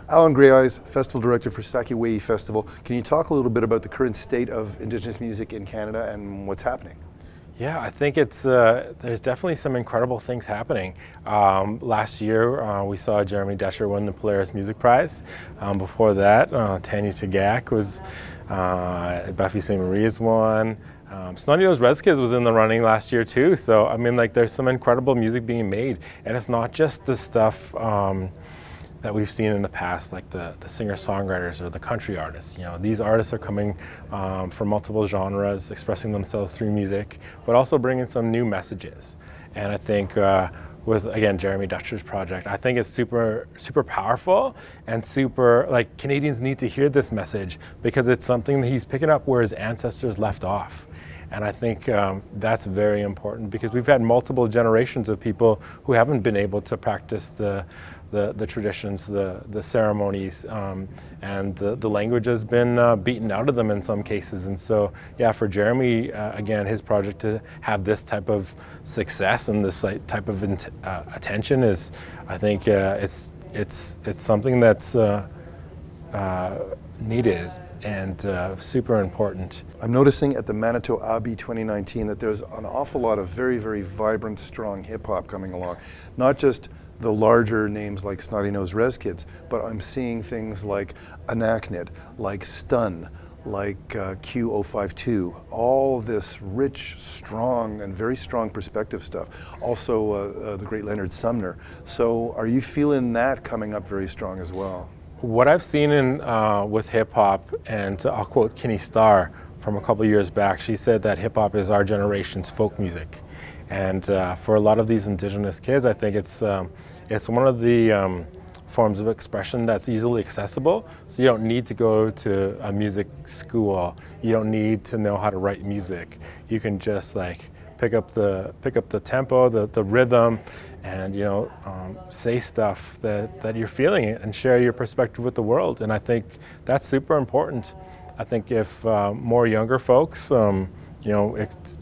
Alan Greyeyes, Festival Director for Sakiwei Festival. Can you talk a little bit about the current state of Indigenous music in Canada and what's happening? Yeah, I think there's definitely some incredible things happening. Last year, we saw Jeremy Dutcher win the Polaris Music Prize. Before that, Tanya Tagak was, Buffy St. Marie's won. Snotty Nose Res Kids was in the running last year too. So I mean, like, there's some incredible music being made, and it's not just the stuff that we've seen in the past, like the singer-songwriters or the country artists. You know, these artists are coming from multiple genres, expressing themselves through music, but also bringing some new messages. And I think with, again, Jeremy Dutcher's project, I think it's super powerful and super, like, Canadians need to hear this message because it's something that he's picking up where his ancestors left off. And I think that's very important because we've had multiple generations of people who haven't been able to practice the traditions, the ceremonies, and the language has been beaten out of them in some cases. And so, yeah, for Jeremy, again, his project to have this type of success and this type of attention is, I think, it's something that's needed and super important. I'm noticing at the Manitou Abbey 2019 that there's an awful lot of very, very vibrant, strong hip-hop coming along. Not just the larger names like Snotty Nose Res Kids, but I'm seeing things like Anachnid, like Stun, like Q052, all this rich, strong, and very strong perspective stuff. Also the great Leonard Sumner. So are you feeling that coming up very strong as well? What I've seen with hip hop, and I'll quote Kenny Starr from a couple years back, she said that hip hop is our generation's folk music. And for a lot of these Indigenous kids, I think it's one of the forms of expression that's easily accessible. So you don't need to go to a music school. You don't need to know how to write music. You can just, like, pick up the tempo, the rhythm, and say stuff that you're feeling it and share your perspective with the world. And I think that's super important. I think if more younger folks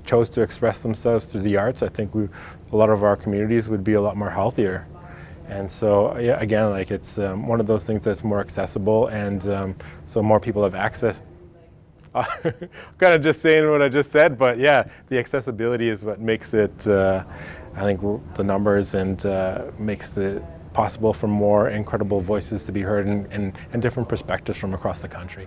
chose to express themselves through the arts, I think a lot of our communities would be a lot more healthier. And so, yeah, again, like, it's one of those things that's more accessible, and so more people have access. Kind of just saying what I just said, but yeah, the accessibility is what makes it, I think, the numbers, and makes it possible for more incredible voices to be heard and different perspectives from across the country.